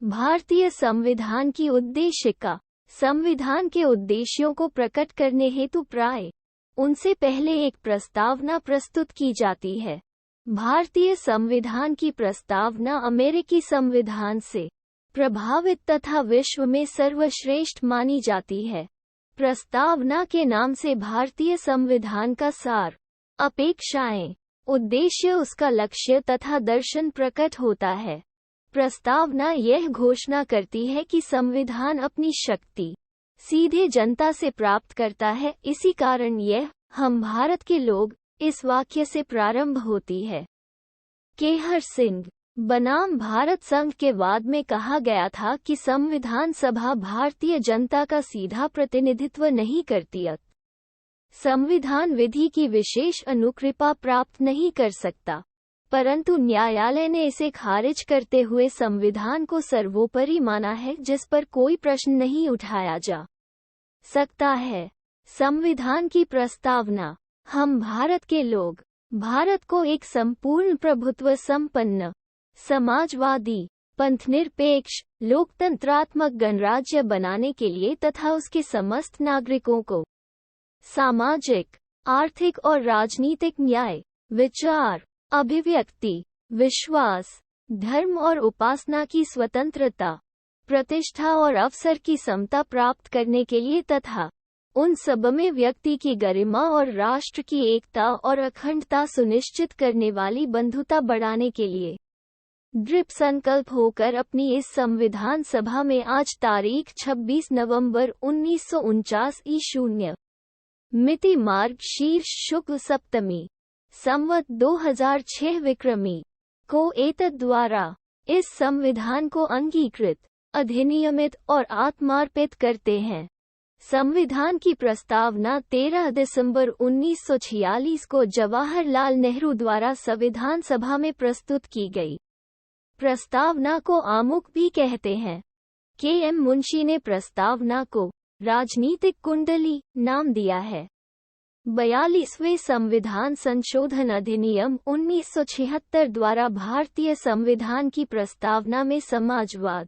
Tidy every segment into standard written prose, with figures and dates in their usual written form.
भारतीय संविधान की उद्देशिका। संविधान के उद्देश्यों को प्रकट करने हेतु प्राय उनसे पहले एक प्रस्तावना प्रस्तुत की जाती है। भारतीय संविधान की प्रस्तावना अमेरिकी संविधान से प्रभावित तथा विश्व में सर्वश्रेष्ठ मानी जाती है। प्रस्तावना के नाम से भारतीय संविधान का सार, अपेक्षाएं, उद्देश्य, उसका लक्ष्य तथा दर्शन प्रकट होता है। प्रस्तावना यह घोषणा करती है कि संविधान अपनी शक्ति सीधे जनता से प्राप्त करता है। इसी कारण यह हम भारत के लोग इस वाक्य से प्रारंभ होती है। केहर सिंह बनाम भारत संघ के वाद में कहा गया था कि संविधान सभा भारतीय जनता का सीधा प्रतिनिधित्व नहीं करती, संविधान विधि की विशेष अनुकृपा प्राप्त नहीं कर सकता, परंतु न्यायालय ने इसे खारिज करते हुए संविधान को सर्वोपरि माना है, जिस पर कोई प्रश्न नहीं उठाया जा सकता है। संविधान की प्रस्तावना। हम भारत के लोग भारत को एक संपूर्ण प्रभुत्व संपन्न, समाजवादी, पंथनिरपेक्ष, लोकतंत्रात्मक गणराज्य बनाने के लिए तथा उसके समस्त नागरिकों को सामाजिक, आर्थिक और राजनीतिक न्याय, विचार, अभिव्यक्ति, विश्वास, धर्म और उपासना की स्वतंत्रता, प्रतिष्ठा और अवसर की समता प्राप्त करने के लिए तथा उन सब में व्यक्ति की गरिमा और राष्ट्र की एकता और अखंडता सुनिश्चित करने वाली बंधुता बढ़ाने के लिए दृढ़ संकल्प होकर अपनी इस संविधान सभा में आज तारीख 26 नवंबर 1949 ईशून्य मिति मार्ग शीर्ष शुक्ल सप्तमी संवत 2006 विक्रमी को एतद द्वारा इस संविधान को अंगीकृत, अधिनियमित और आत्मार्पित करते हैं। संविधान की प्रस्तावना 13 दिसंबर 1946 को जवाहरलाल नेहरू द्वारा संविधान सभा में प्रस्तुत की गई। प्रस्तावना को आमुख भी कहते हैं। के.एम. मुंशी ने प्रस्तावना को राजनीतिक कुंडली नाम दिया है। 42वें संविधान संशोधन अधिनियम 1976 द्वारा भारतीय संविधान की प्रस्तावना में समाजवाद,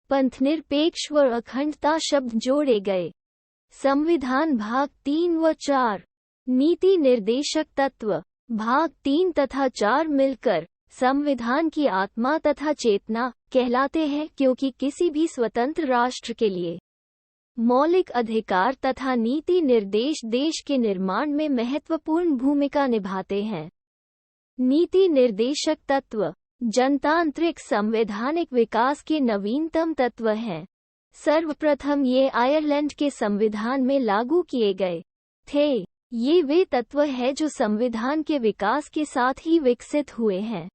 पंथनिरपेक्ष व अखंडता शब्द जोड़े गए। संविधान भाग 3 व 4, नीति निर्देशक तत्व भाग 3 तथा 4 मिलकर संविधान की आत्मा तथा चेतना कहलाते हैं, क्योंकि किसी भी स्वतंत्र राष्ट्र के लिए मौलिक अधिकार तथा नीति निर्देश देश के निर्माण में महत्वपूर्ण भूमिका निभाते हैं। नीति निर्देशक तत्व जनतांत्रिक संवैधानिक विकास के नवीनतम तत्व हैं। सर्वप्रथम ये आयरलैंड के संविधान में लागू किए गए थे। ये वे तत्व हैं जो संविधान के विकास के साथ ही विकसित हुए हैं।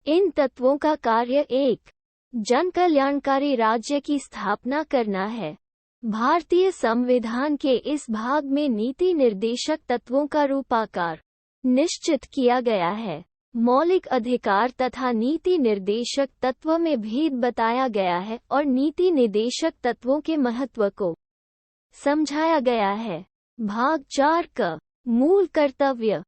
इन तत्वों का कार्य एक जनकल्याणकारी राज्य की स्थापना करना है। भारतीय संविधान के इस भाग में नीति निर्देशक तत्वों का रूपाकार निश्चित किया गया है। मौलिक अधिकार तथा नीति निर्देशक तत्व में भेद बताया गया है और नीति निर्देशक तत्वों के महत्व को समझाया गया है। भाग 4 का मूल कर्तव्य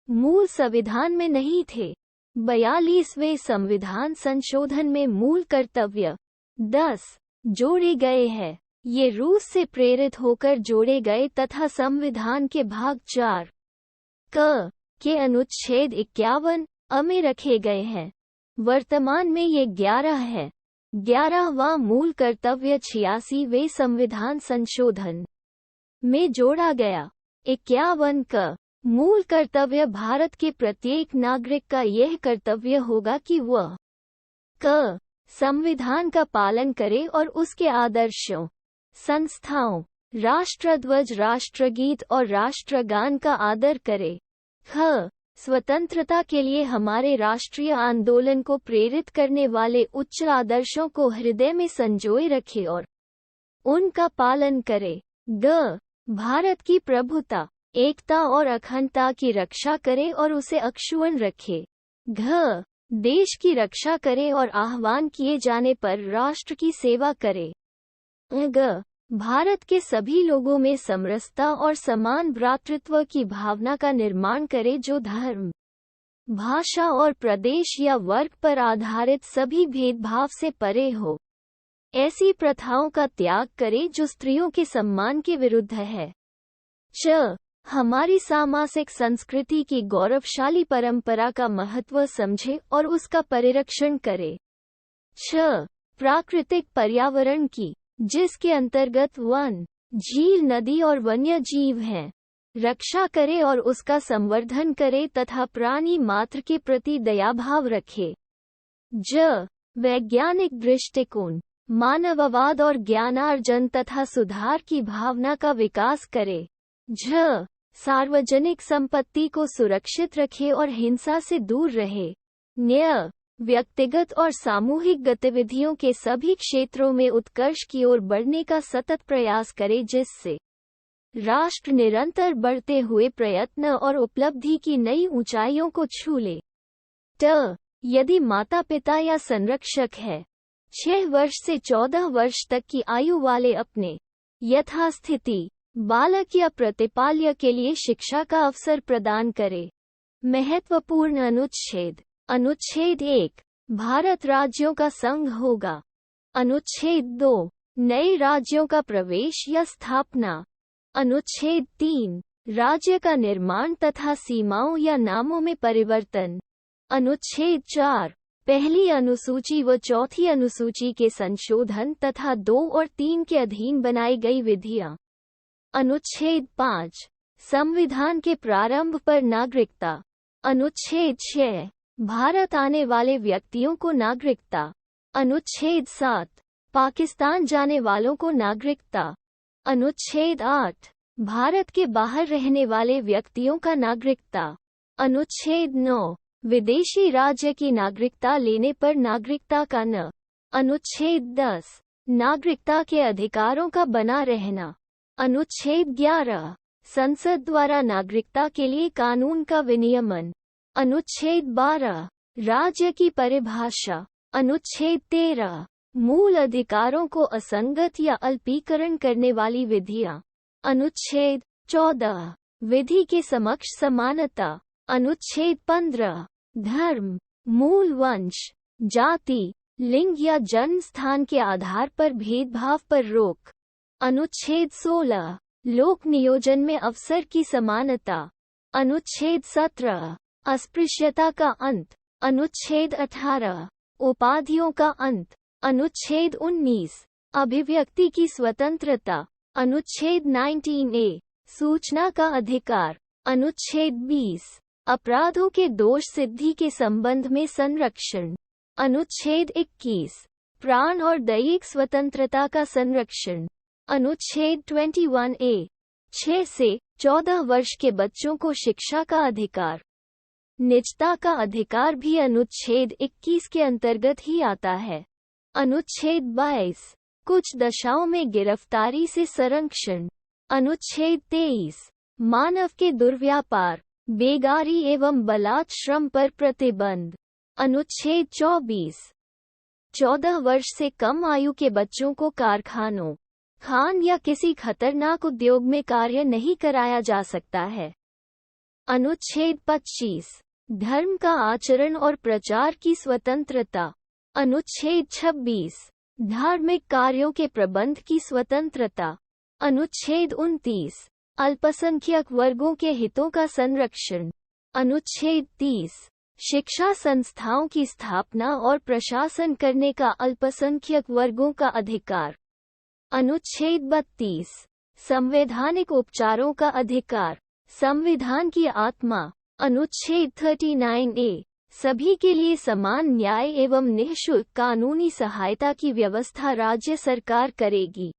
मूल संविधान में नहीं थे। 42वें संविधान संशोधन में मूल कर्तव्य 10 जोड़े गए हैं। ये रूस से प्रेरित होकर जोड़े गए तथा संविधान के भाग 4 क के अनुच्छेद 51 में रखे गए हैं। वर्तमान में ये 11 है। 11वां मूल कर्तव्य 86वें संविधान संशोधन में जोड़ा गया। 51 का मूल कर्तव्य भारत के प्रत्येक नागरिक का यह कर्तव्य होगा कि वह क संविधान का पालन करे और उसके आदर्शों, संस्थाओं, राष्ट्रध्वज, राष्ट्रगीत और राष्ट्रगान का आदर करे। ख स्वतंत्रता के लिए हमारे राष्ट्रीय आंदोलन को प्रेरित करने वाले उच्च आदर्शों को हृदय में संजोए रखे और उनका पालन करे। ग भारत की प्रभुता, एकता और अखंडता की रक्षा करे और उसे अक्षुण्ण रखे। घ देश की रक्षा करे और आह्वान किए जाने पर राष्ट्र की सेवा करे। ग भारत के सभी लोगों में समरसता और समान भ्रातृत्व की भावना का निर्माण करे, जो धर्म, भाषा और प्रदेश या वर्ग पर आधारित सभी भेदभाव से परे हो। ऐसी प्रथाओं का त्याग करे जो स्त्रियों के सम्मान के विरुद्ध है। हमारी सामाजिक संस्कृति की गौरवशाली परंपरा का महत्व समझे और उसका परिरक्षण करे। प्राकृतिक पर्यावरण की, जिसके अंतर्गत वन, झील, नदी और वन्य जीव हैं, रक्षा करे और उसका संवर्धन करे तथा प्राणी मात्र के प्रति दयाभाव रखे। वैज्ञानिक दृष्टिकोण, मानववाद और ज्ञानार्जन तथा सुधार की भावना का विकास करे। सार्वजनिक संपत्ति को सुरक्षित रखे और हिंसा से दूर रहे। व्यक्तिगत और सामूहिक गतिविधियों के सभी क्षेत्रों में उत्कर्ष की ओर बढ़ने का सतत प्रयास करे, जिससे राष्ट्र निरंतर बढ़ते हुए प्रयत्न और उपलब्धि की नई ऊंचाइयों को छू ले। यदि माता पिता या संरक्षक है, 6 वर्ष से 14 वर्ष तक की आयु वाले अपने यथास्थिति बालक या प्रतिपाल्य के लिए शिक्षा का अवसर प्रदान करे। महत्वपूर्ण अनुच्छेद। अनुच्छेद 1, भारत राज्यों का संघ होगा। अनुच्छेद 2, नए राज्यों का प्रवेश या स्थापना। अनुच्छेद 3, राज्य का निर्माण तथा सीमाओं या नामों में परिवर्तन। अनुच्छेद 4, पहली अनुसूची व चौथी अनुसूची के संशोधन तथा 2 और 3 के अधीन बनाई गई विधियां। अनुच्छेद 5, संविधान के प्रारंभ पर नागरिकता। अनुच्छेद 6, भारत आने वाले व्यक्तियों को नागरिकता। अनुच्छेद 7, पाकिस्तान जाने वालों को नागरिकता। अनुच्छेद 8, भारत के बाहर रहने वाले व्यक्तियों का नागरिकता। अनुच्छेद 9, विदेशी राज्य की नागरिकता लेने पर नागरिकता का न। अनुच्छेद 10, नागरिकता के अधिकारों का बना रहना। अनुच्छेद 11, संसद द्वारा नागरिकता के लिए कानून का विनियमन। अनुच्छेद 12, राज्य की परिभाषा। अनुच्छेद 13, मूल अधिकारों को असंगत या अल्पीकरण करने वाली विधियां। अनुच्छेद 14, विधि के समक्ष समानता। अनुच्छेद 15, धर्म, मूल वंश, जाति, लिंग या जन्म स्थान के आधार पर भेदभाव पर रोक। अनुच्छेद 16, लोक नियोजन में अवसर की समानता। अनुच्छेद 17, अस्पृश्यता का अंत। अनुच्छेद 18, उपाधियों का अंत। अनुच्छेद 19, अभिव्यक्ति की स्वतंत्रता। अनुच्छेद 19A, सूचना का अधिकार। अनुच्छेद 20, अपराधों के दोष सिद्धि के संबंध में संरक्षण। अनुच्छेद 21, प्राण और दैहिक स्वतंत्रता का संरक्षण। अनुच्छेद 21A, 6 से 14 वर्ष के बच्चों को शिक्षा का अधिकार। निजता का अधिकार भी अनुच्छेद 21 के अंतर्गत ही आता है। अनुच्छेद 22, कुछ दशाओं में गिरफ्तारी से संरक्षण। अनुच्छेद 23, मानव के दुर्व्यापार, बेगारी एवं बलात् श्रम पर प्रतिबंध। अनुच्छेद 24, 14 वर्ष से कम आयु के बच्चों को कारखानों, खान या किसी खतरनाक उद्योग में कार्य नहीं कराया जा सकता है। अनुच्छेद 25, धर्म का आचरण और प्रचार की स्वतंत्रता। अनुच्छेद 26, धार्मिक कार्यों के प्रबंध की स्वतंत्रता। अनुच्छेद 29, अल्पसंख्यक वर्गों के हितों का संरक्षण। अनुच्छेद 30, शिक्षा संस्थाओं की स्थापना और प्रशासन करने का अल्पसंख्यक वर्गों का अधिकार। अनुच्छेद 32, संवैधानिक उपचारों का अधिकार, संविधान की आत्मा। अनुच्छेद 39A, सभी के लिए समान न्याय एवं निःशुल्क कानूनी सहायता की व्यवस्था राज्य सरकार करेगी।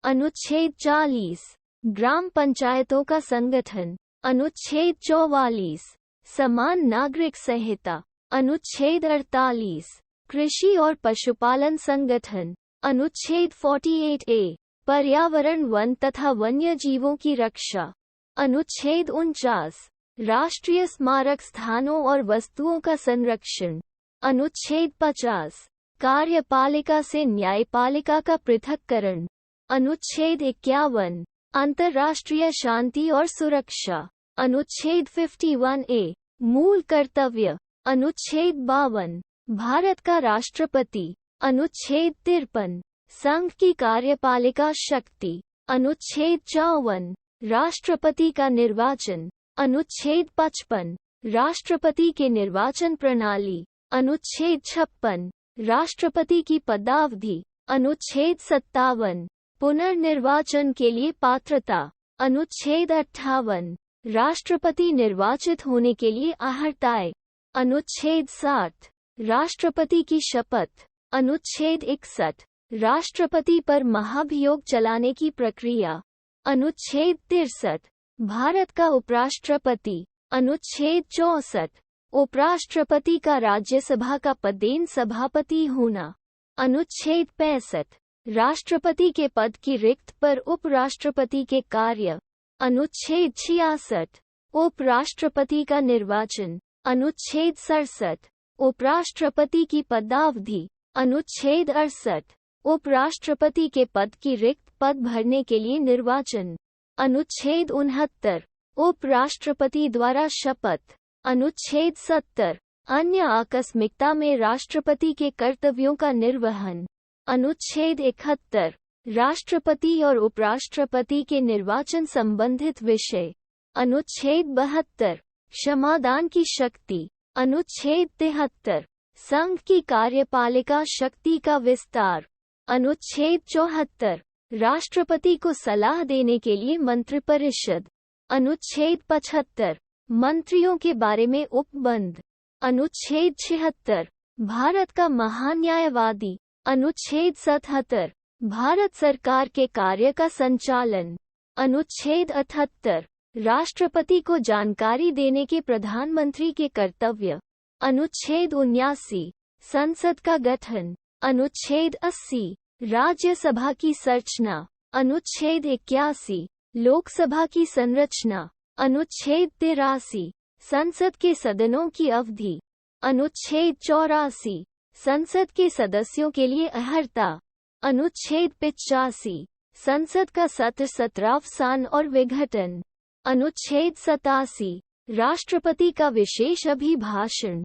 अनुच्छेद 40, ग्राम पंचायतों का संगठन। अनुच्छेद 44, समान नागरिक संहिता। अनुच्छेद 48, कृषि और पशुपालन संगठन। अनुच्छेद 48A, पर्यावरण, वन तथा वन्य जीवों की रक्षा। अनुच्छेद 49, राष्ट्रीय स्मारक स्थानों और वस्तुओं का संरक्षण। अनुच्छेद 50, कार्यपालिका से न्यायपालिका का पृथक्करण। अनुच्छेद 51, अंतर्राष्ट्रीय शांति और सुरक्षा। अनुच्छेद 51A, मूल कर्तव्य। अनुच्छेद 52, भारत का राष्ट्रपति। अनुच्छेद 53, संघ की कार्यपालिका शक्ति। अनुच्छेद 54, राष्ट्रपति का निर्वाचन। अनुच्छेद 55, राष्ट्रपति के निर्वाचन प्रणाली। अनुच्छेद 56, राष्ट्रपति की पदावधि। अनुच्छेद 57, पुनर्निर्वाचन के लिए पात्रता। अनुच्छेद 58, राष्ट्रपति निर्वाचित होने के लिए अर्हताएं। अनुच्छेद 60, राष्ट्रपति की शपथ। अनुच्छेद 61, राष्ट्रपति पर महाभियोग चलाने की प्रक्रिया। अनुच्छेद 63, भारत का उपराष्ट्रपति। अनुच्छेद 64, उपराष्ट्रपति का राज्यसभा का पदेन सभापति होना। अनुच्छेद 65, राष्ट्रपति के पद की रिक्त पर उपराष्ट्रपति के कार्य। अनुच्छेद 66, उपराष्ट्रपति का निर्वाचन। अनुच्छेद 67, उपराष्ट्रपति की पदावधि। अनुच्छेद 68, उपराष्ट्रपति के पद की रिक्त पद भरने के लिए निर्वाचन। अनुच्छेद 69, उपराष्ट्रपति द्वारा शपथ। अनुच्छेद 70, अन्य आकस्मिकता में राष्ट्रपति के कर्तव्यों का निर्वहन। अनुच्छेद 71, राष्ट्रपति और उपराष्ट्रपति के निर्वाचन संबंधित विषय। अनुच्छेद 72, क्षमादान की शक्ति। अनुच्छेद 73, संघ की कार्यपालिका शक्ति का विस्तार। अनुच्छेद 74, राष्ट्रपति को सलाह देने के लिए मंत्रिपरिषद। अनुच्छेद 75, मंत्रियों के बारे में उपबंध। अनुच्छेद 76, भारत का महान्यायवादी। अनुच्छेद 77, भारत सरकार के कार्य का संचालन। अनुच्छेद 78, राष्ट्रपति को जानकारी देने के प्रधानमंत्री के कर्तव्य। अनुच्छेद 79, संसद का गठन। अनुच्छेद 80, राज्यसभा की संरचना। अनुच्छेद 81, लोकसभा की संरचना। अनुच्छेद 83, संसद के सदनों की अवधि। अनुच्छेद 84, संसद के सदस्यों के लिए अर्हता। अनुच्छेद 85, संसद का सत्र सत्रावसान और विघटन। अनुच्छेद 87, राष्ट्रपति का विशेष अभिभाषण।